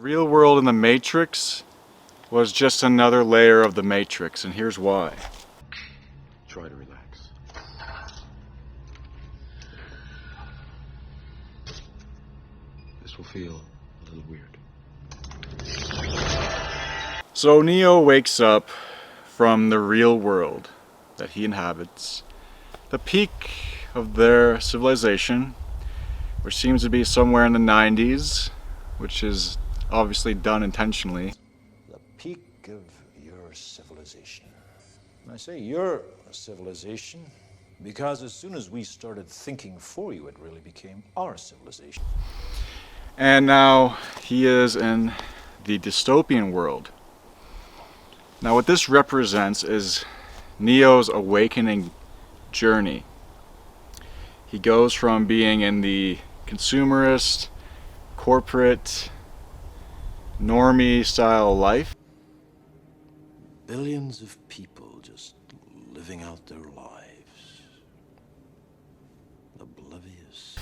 real world in the Matrix was just another layer of the Matrix, and here's why. Try to relax. This will feel a little weird. So Neo wakes up from the real world that he inhabits, the peak of their civilization, which seems to be somewhere in the 90s, which is obviously done intentionally. The peak of your civilization. And I say your civilization because as soon as we started thinking for you, it really became our civilization. And now he is in the dystopian world. Now what this represents is Neo's awakening journey. He goes from being in the consumerist, corporate, normie style life. Billions of people just living out their lives, oblivious.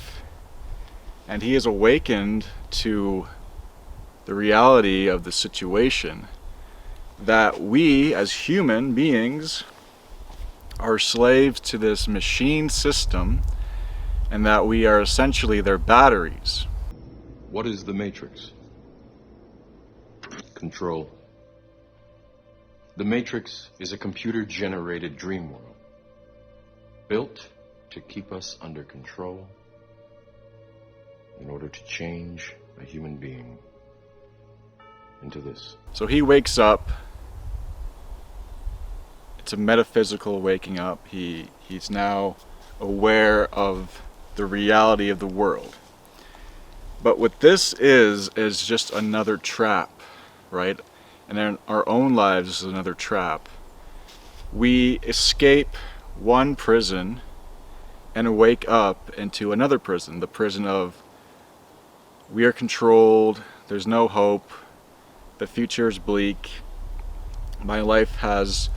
And he is awakened to the reality of the situation, that we as human beings are slaves to this machine system, and that we are essentially their batteries. What is the Matrix? Control. The Matrix is a computer-generated dream world, built to keep us under control in order to change a human being into this. So he wakes up. It's a metaphysical waking up. He's now aware of the reality of the world. But what this is just another trap, right? And in our own lives, this is another trap. We escape one prison and wake up into another prison, the prison of we are controlled, there's no hope, the future is bleak, my life has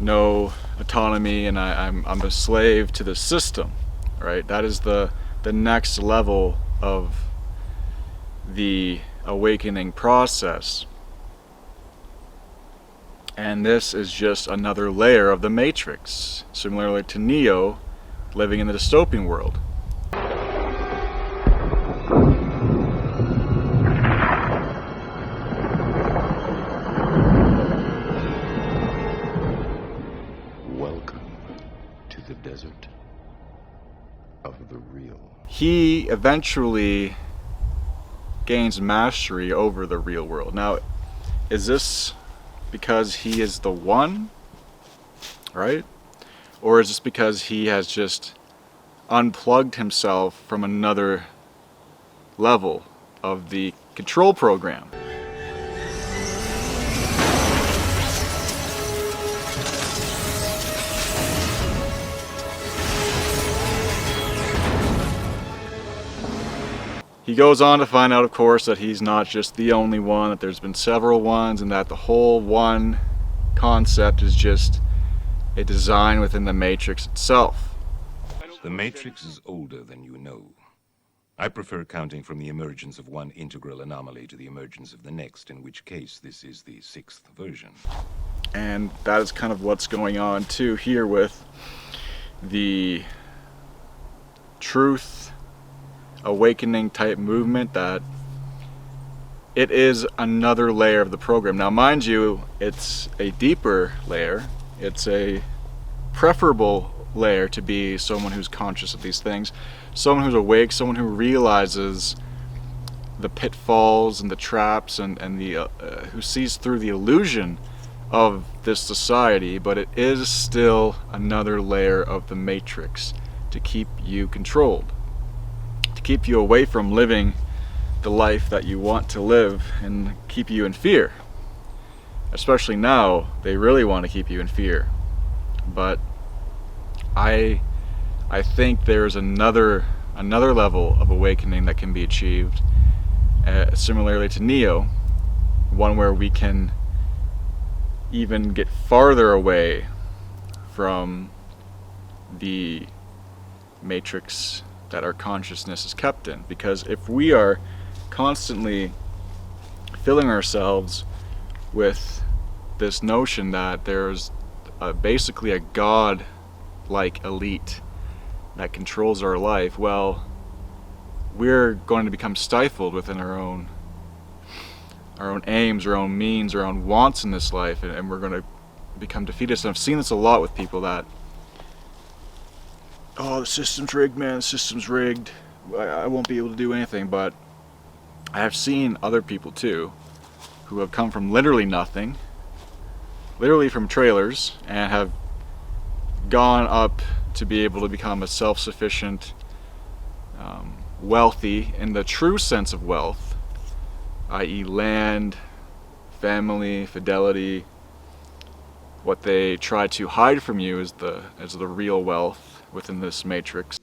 no autonomy, and I'm a slave to the system, right? That is the next level of the awakening process. And this is just another layer of the Matrix, similarly to Neo living in the dystopian world. Welcome to the desert of the real. He eventually gains mastery over the real world. Now, is this because he is the one, right? Or is this because he has just unplugged himself from another level of the control program? He goes on to find out, of course, that he's not just the only one, that there's been several ones, and that the whole one concept is just a design within the Matrix itself. The Matrix is older than you know. I prefer counting from the emergence of one integral anomaly to the emergence of the next, in which case this is the 6th version. And that is kind of what's going on too here with the truth awakening type movement, that it is another layer of the program. Now mind you, it's a deeper layer, it's a preferable layer to be someone who's conscious of these things, someone who's awake, someone who realizes the pitfalls and the traps and the who sees through the illusion of this society. But it is still another layer of the Matrix to keep you controlled, to keep you away from living the life that you want to live, and keep you in fear. Especially now, they really want to keep you in fear. But I think there's another level of awakening that can be achieved, similarly to Neo, one where we can even get farther away from the Matrix that our consciousness is kept in. Because if we are constantly filling ourselves with this notion that there's basically a god-like elite that controls our life. Well, we're going to become stifled within our own aims, our own means, our own wants in this life, and we're going to become defeatist. And I've seen this a lot with people that, oh, the system's rigged, man, the system's rigged, I won't be able to do anything. But I have seen other people too who have come from literally nothing, literally from trailers, and have gone up to be able to become a self-sufficient, wealthy in the true sense of wealth, i.e. land, family, fidelity. What they try to hide from you is the real wealth within this matrix.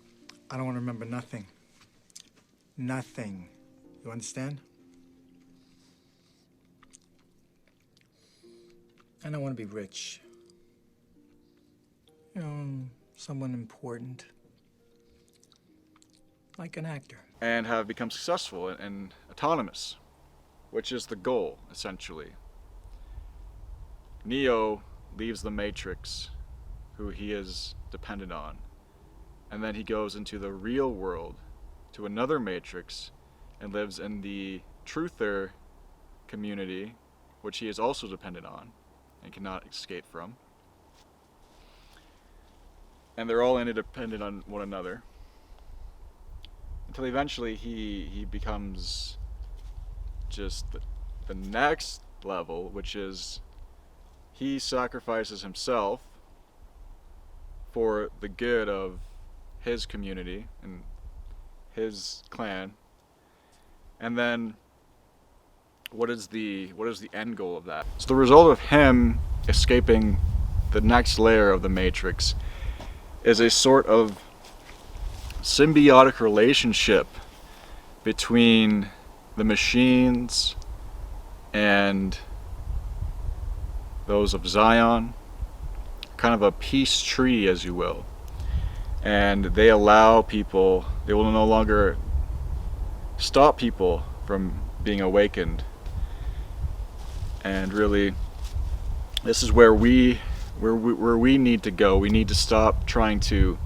I don't want to remember nothing. Nothing. You understand? I don't want to be rich. You know, someone important. Like an actor. And have become successful and autonomous, which is the goal, essentially. Neo leaves the Matrix, who he is dependent on, and then he goes into the real world, to another Matrix, and lives in the truther community, which he is also dependent on and cannot escape from. And they're all interdependent on one another, until eventually he becomes just the next level, which is he sacrifices himself for the good of his community and his clan. And then what is the end goal of that? So the result of him escaping the next layer of the Matrix is a sort of symbiotic relationship between the machines and those of Zion, kind of a peace treaty, as you will. And they allow people, they will no longer stop people from being awakened. And really, this is where we need to go. We need to stop trying to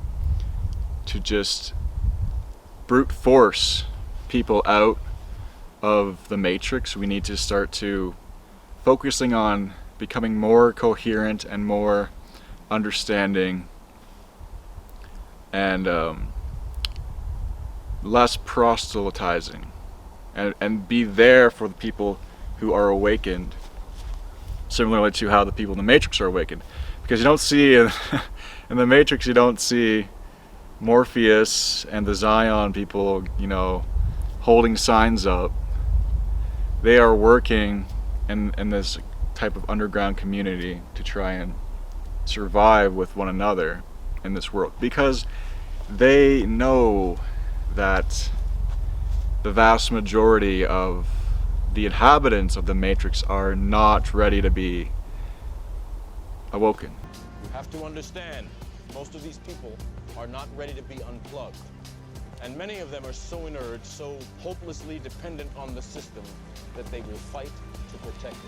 just brute force people out of the Matrix. We need to start to focusing on becoming more coherent and more understanding and less proselytizing, and be there for the people who are awakened, similarly to how the people in the Matrix are awakened. Because you don't see in the Matrix, you don't see Morpheus and the Zion people, you know, holding signs up. They are working in this type of underground community to try and survive with one another in this world, because they know that the vast majority of the inhabitants of the Matrix are not ready to be awoken. You have to understand, most of these people are not ready to be unplugged. And many of them are so inert, so hopelessly dependent on the system, that they will fight to protect it.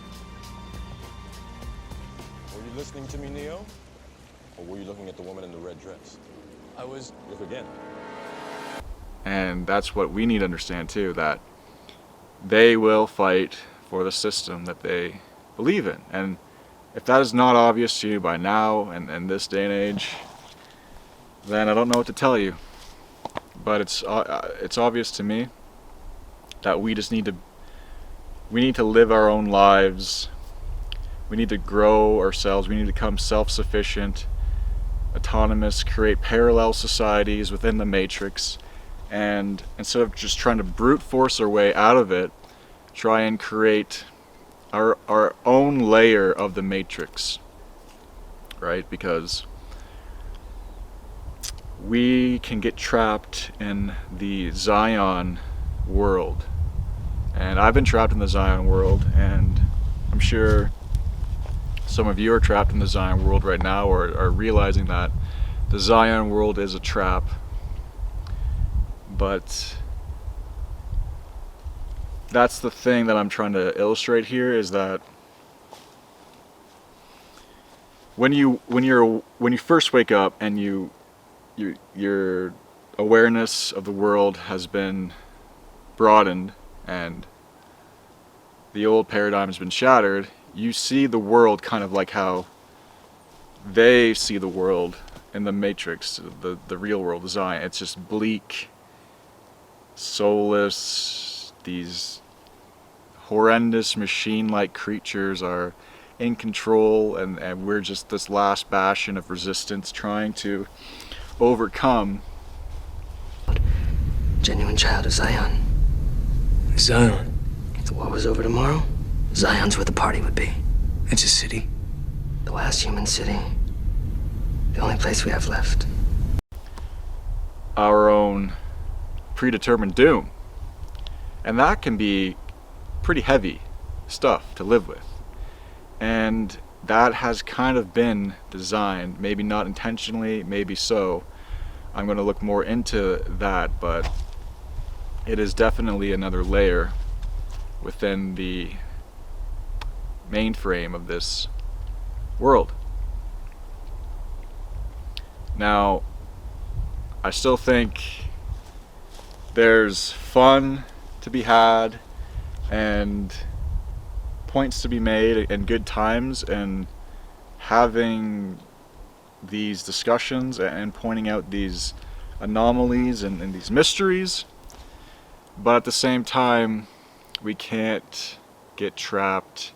Were you listening to me, Neo? Or were you looking at the woman in the red dress? I was. Look again. And that's what we need to understand too, that they will fight for the system that they believe in. And if that is not obvious to you by now and in this day and age, then I don't know what to tell you. But it's obvious to me that we just need to live our own lives. We need to grow ourselves. We need to become self-sufficient, autonomous, create parallel societies within the Matrix, and instead of just trying to brute force our way out of it, try and create our own layer of the Matrix, right? Because we can get trapped in the Zion world, and I've been trapped in the Zion world, and I'm sure some of you are trapped in the Zion world right now, or are realizing that the Zion world is a trap. But that's the thing that I'm trying to illustrate here, is that when you first wake up and your awareness of the world has been broadened and the old paradigm has been shattered, you see the world kind of like how they see the world in the Matrix, the real world design. It's just bleak, soulless, these horrendous machine-like creatures are in control, and we're just this last bastion of resistance trying to overcome. Genuine child of Zion. Zion? If the war was over tomorrow, Zion's where the party would be. It's a city. The last human city. The only place we have left. Our own predetermined doom. And that can be pretty heavy stuff to live with. And that has kind of been designed, maybe not intentionally, maybe so. I'm going to look more into that, but it is definitely another layer within the mainframe of this world. Now, I still think there's fun to be had and points to be made and good times, and having these discussions and pointing out these anomalies and these mysteries. But at the same time, we can't get trapped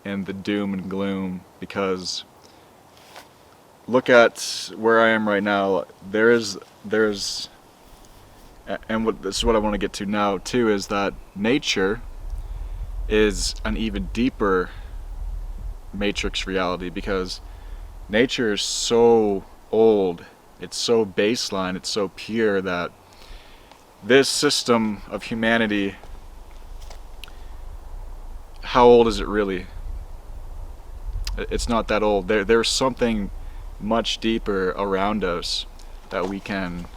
in the doom and gloom, because look at where I am right now. There's and this is what I want to get to now too, is that nature is an even deeper matrix reality, because nature is so old, it's so baseline, it's so pure, that this system of humanity, how old is it really? It's not that old. There's something much deeper around us that we can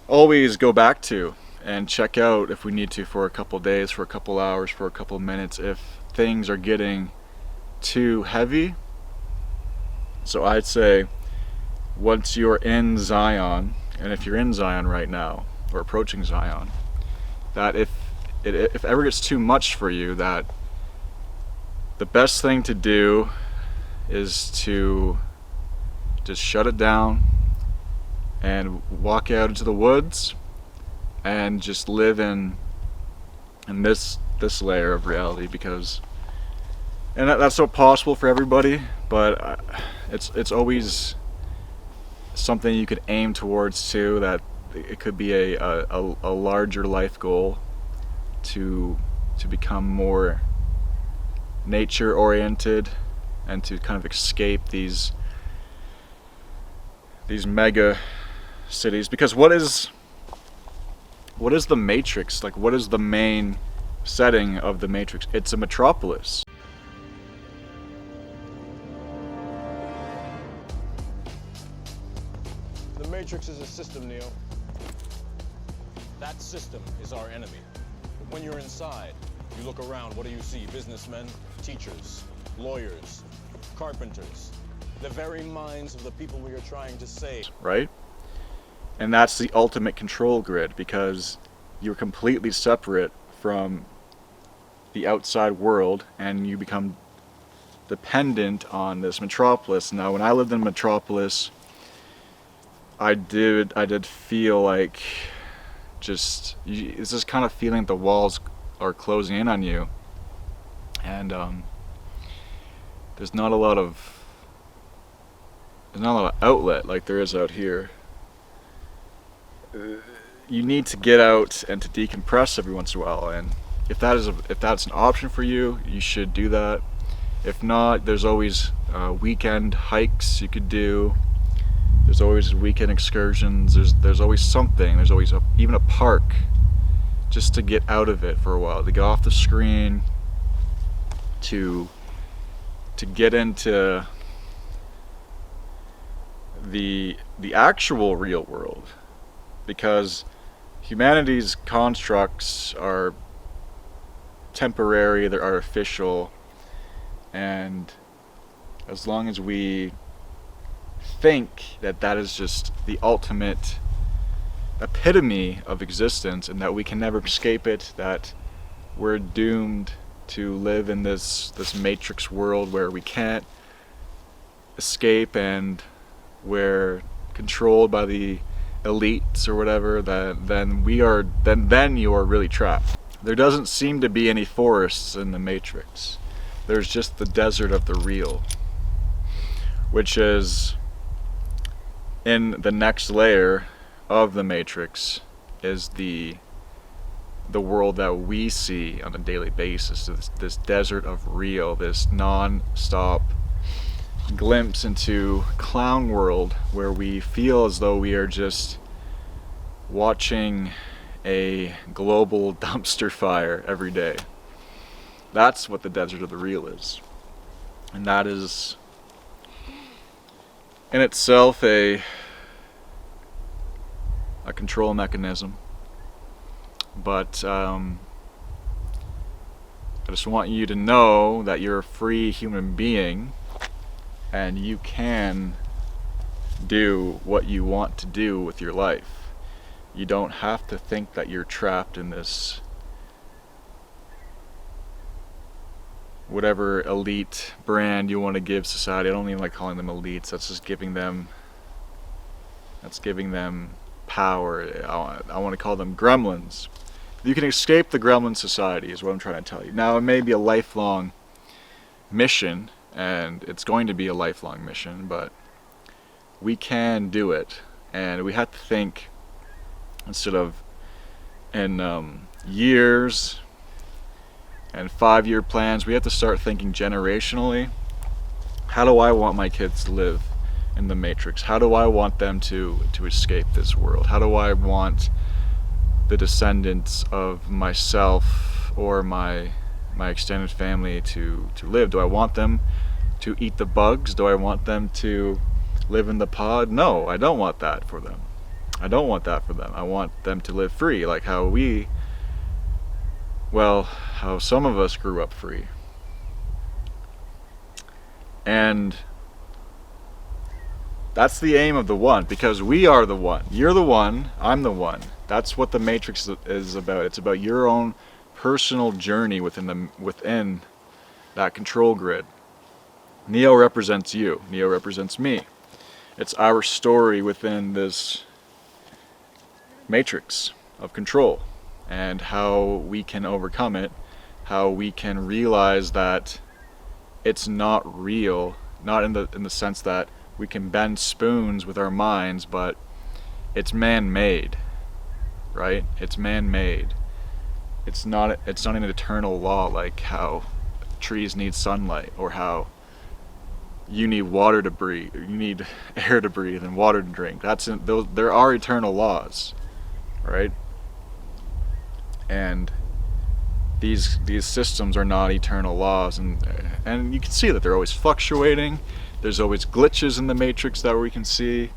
always go back to and check out if we need to, for a couple days, for a couple hours, for a couple minutes, if things are getting too heavy. So I'd say once you're in Zion, and if you're in Zion right now or approaching Zion, that if it ever gets too much for you, that the best thing to do is to just shut it down and walk out into the woods and just live in this layer of reality, because that's not possible for everybody, but it's always something you could aim towards too, that it could be a larger life goal to become more nature oriented and to kind of escape these mega cities. Because what is the Matrix? Like, what is the main setting of the Matrix? It's a metropolis. The Matrix is a system, Neo. That system is our enemy. But when you're inside, you look around, what do you see? Businessmen, teachers, lawyers, carpenters. The very minds of the people we are trying to save. Right? And that's the ultimate control grid, because you're completely separate from the outside world and you become dependent on this metropolis. Now, when I lived in Metropolis, I did feel like it's this kind of feeling the walls are closing in on you, and there's not a lot of outlet like there is out here. You need to get out and to decompress every once in a while, and if that's an option for you, you should do that. If not, there's always weekend hikes you could do. There's always weekend excursions. There's always something. There's always even a park, just to get out of it for a while, to get off the screen, to get into the actual real world, because humanity's constructs are temporary, they're artificial, and as long as we think that that is just the ultimate epitome of existence and that we can never escape it, that we're doomed to live in this matrix world where we can't escape and we're controlled by the elites or whatever, then you are really trapped. There doesn't seem to be any forests in the Matrix. There's just the desert of the real, which is in the next layer of the Matrix, is the world that we see on a daily basis. This desert of real, this non-stop glimpse into clown world where we feel as though we are just watching a global dumpster fire every day. That's what the desert of the real is. And that is in itself a control mechanism. But I just want you to know that you're a free human being and you can do what you want to do with your life. You don't have to think that you're trapped in this whatever elite brand you want to give society. I don't even like calling them elites. That's just giving them power. I want to call them gremlins. You can escape the gremlin society is what I'm trying to tell you. Now it may be a lifelong mission, and it's going to be a lifelong mission, but we can do it. And we have to think instead of in years and 5-year plans, we have to start thinking generationally. How do I want my kids to live in the Matrix? How do I want them to escape this world? How do I want the descendants of myself or my extended family to live? Do I want them to eat the bugs? Do I want them to live in the pod? No, I don't want that for them. I don't want that for them. I want them to live free, like how some of us grew up free. And that's the aim of the one, because we are the one. You're the one, I'm the one. That's what the Matrix is about. It's about your own personal journey within that control grid. Neo represents you. Neo represents me. It's our story within this matrix of control, and how we can overcome it, how we can realize that it's not real, not in the sense that we can bend spoons with our minds, but it's man-made, right? It's man-made. It's not an eternal law like how trees need sunlight, or how you need water to breathe, or you need air to breathe and water to drink. There are eternal laws, right? And these systems are not eternal laws, and you can see that they're always fluctuating. There's always glitches in the matrix that we can see.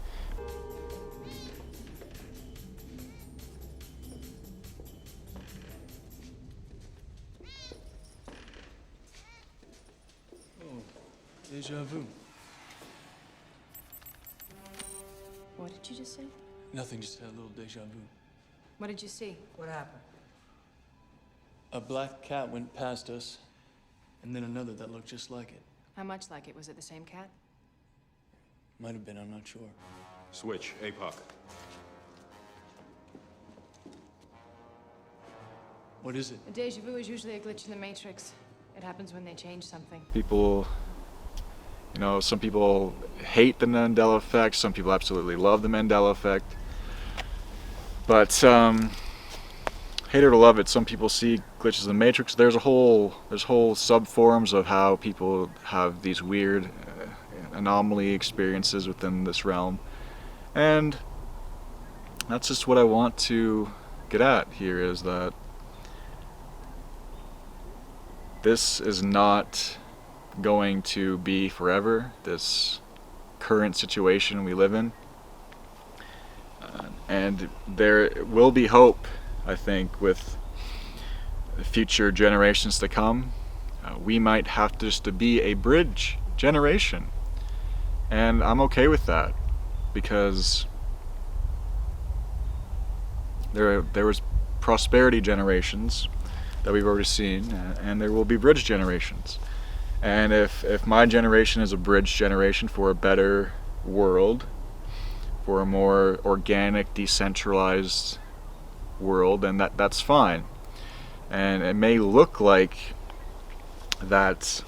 Deja vu. What did you just say? Nothing, just had a little deja vu. What did you see? What happened? A black cat went past us, and then another that looked just like it. How much like it? Was it the same cat? Might have been, I'm not sure. Switch, APOC. What is it? A deja vu is usually a glitch in the Matrix. It happens when they change something. People, some people hate the Mandela effect, some people absolutely love the Mandela effect. But hate it or love it, some people see glitches in the Matrix. There's whole sub-forums of how people have these weird anomaly experiences within this realm. And that's just what I want to get at here, is that this is not going to be forever, this current situation we live in. And there will be hope, I think, with the future generations to come, we might have just to be a bridge generation. And I'm okay with that, because there was prosperity generations that we've already seen, and there will be bridge generations. And if my generation is a bridge generation for a better world, for a more organic, decentralized world, then that's fine. And it may look like that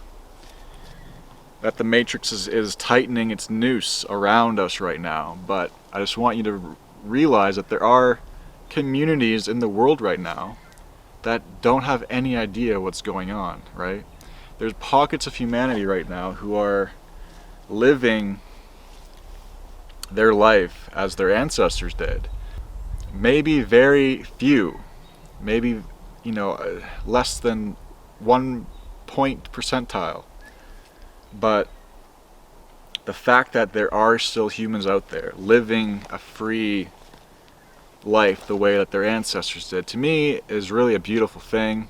the Matrix is tightening its noose around us right now, but I just want you to realize that there are communities in the world right now that don't have any idea what's going on, right? There's pockets of humanity right now who are living their life as their ancestors did. Maybe very few, maybe, less than 1 point percentile. But the fact that there are still humans out there living a free life the way that their ancestors did, to me is really a beautiful thing.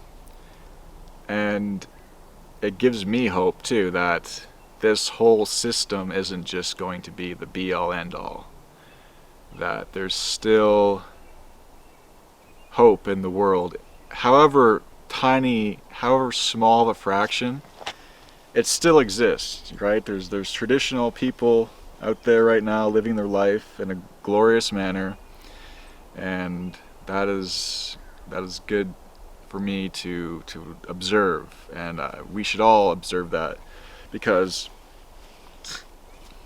And it gives me hope too that this whole system isn't just going to be the be-all end-all. That there's still hope in the world, however tiny, however small of a fraction, it still exists, right? There's traditional people out there right now living their life in a glorious manner, and that is good for me to observe, and we should all observe that, because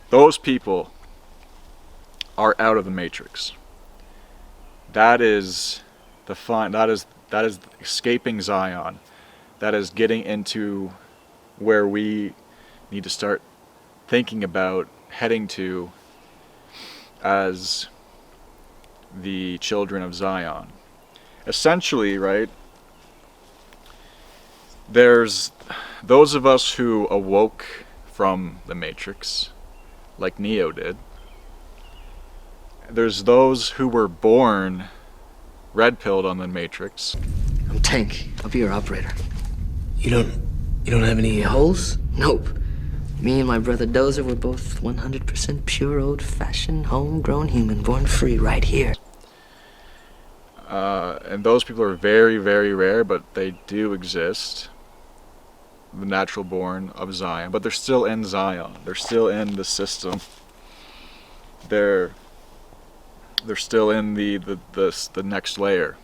those people are out of the Matrix. That is that is escaping Zion. That is getting into where we need to start thinking about heading to as the children of Zion. Essentially, right, there's those of us who awoke from the Matrix, like Neo did. There's those who were born red-pilled on the Matrix. I'm Tank. I'll be your operator. You don't have any holes? Nope. Me and my brother Dozer were both 100% pure, old-fashioned, homegrown human, born free right here. And those people are very, very rare, but they do exist. The natural born of Zion, but they're still in Zion. They're still in the system. They're still in the next layer.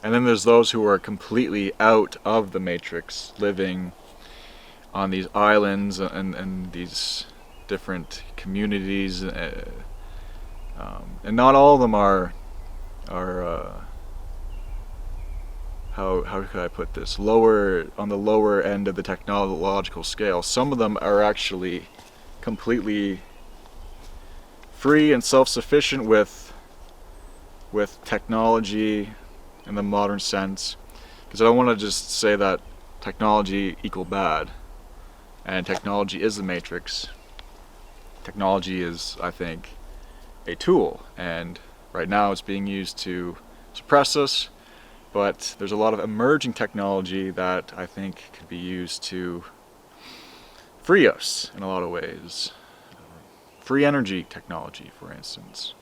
And then there's those who are completely out of the Matrix, living on these islands and these different communities, and not all of them are how could I put this, on the lower end of the technological scale. Some of them are actually completely free and self-sufficient with technology in the modern sense, because I don't want to just say that technology equal bad, and technology is the Matrix. Technology is, I think, a tool, and right now it's being used to suppress us, but there's a lot of emerging technology that I think could be used to free us in a lot of ways. Free energy technology, for instance,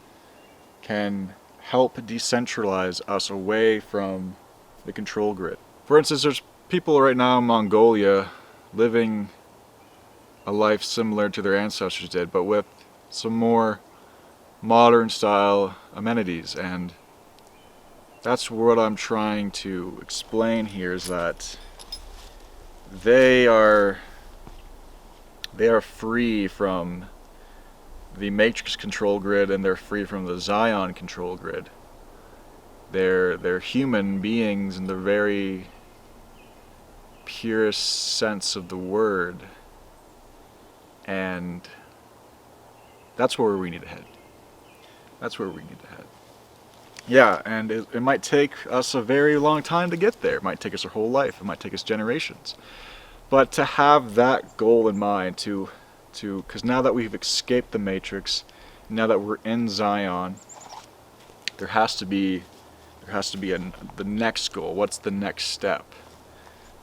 can help decentralize us away from the control grid. For instance, there's people right now in Mongolia living a life similar to their ancestors did, but with some more modern style amenities, and that's what I'm trying to explain here, is that they are free from the Matrix control grid, and they're free from the Zion control grid. They're human beings in the very purest sense of the word, and that's where we need to head. That's where we need to head. Yeah, and it might take us a very long time to get there. It might take us our whole life. It might take us generations. But to have that goal in mind, because now that we've escaped the Matrix, now that we're in Zion, there has to be the next goal. What's the next step?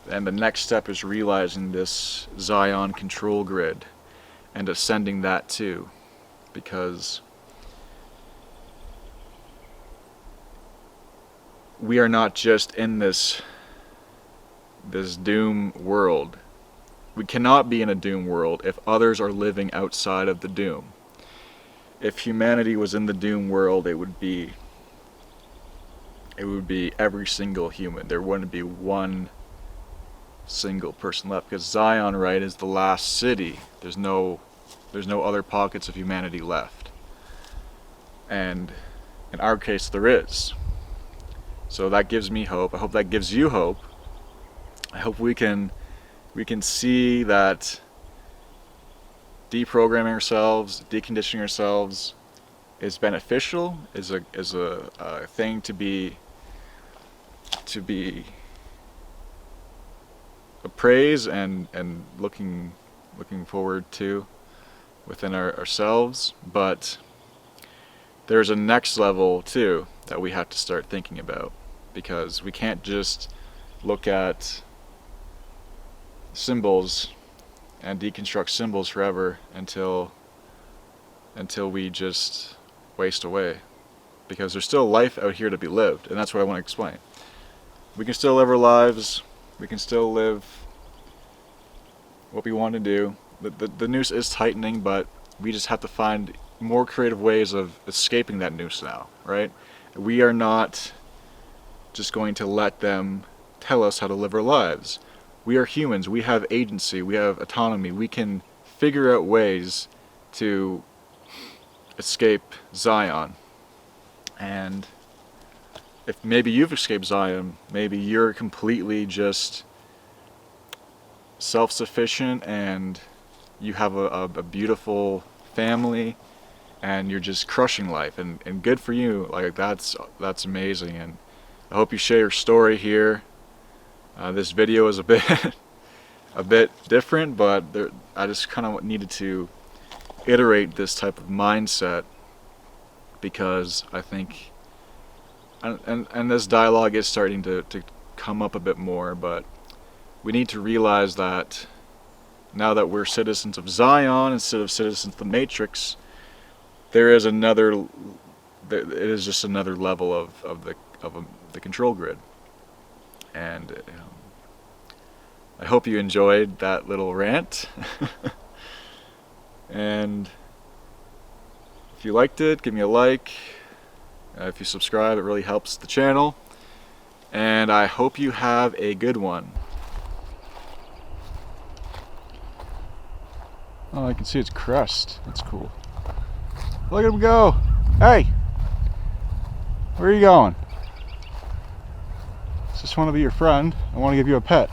And the next step is realizing this Zion control grid and ascending that too, because we are not just in this doom world. We cannot be in a doom world if others are living outside of the doom. If humanity was in the doom world, it would be every single human. There wouldn't be one single person left, because Zion, right, is the last city. There's no other pockets of humanity left. And in our case, there is. So that gives me hope. I hope that gives you hope. I hope we can see that deprogramming ourselves, deconditioning ourselves is beneficial, is a thing to be appraised and looking forward to within ourselves. But there's a next level too that we have to start thinking about, because we can't just look at symbols and deconstruct symbols forever until we just waste away, because there's still life out here to be lived. And that's what I want to explain. We can still live our lives, we can still live what we want to do. The noose is tightening, but we just have to find more creative ways of escaping that noose now, right? We are not just going to let them tell us how to live our lives. We are humans, we have agency, we have autonomy, we can figure out ways to escape Zion. And if maybe you've escaped Zion, maybe you're completely just self-sufficient and you have a beautiful family and you're just crushing life, and good for you. Like, that's amazing. And I hope you share your story here. This video is a bit different, but I just kind of needed to iterate this type of mindset, because I think, and this dialogue is starting to come up a bit more, but we need to realize that now that we're citizens of Zion instead of citizens of the Matrix, it is just another level of the control grid. And I hope you enjoyed that little rant. And if you liked it, give me a like. If you subscribe, it really helps the channel. And I hope you have a good one. Oh, I can see its crest. That's cool. Look at him go. Hey! Where are you going? I just want to be your friend. I want to give you a pet.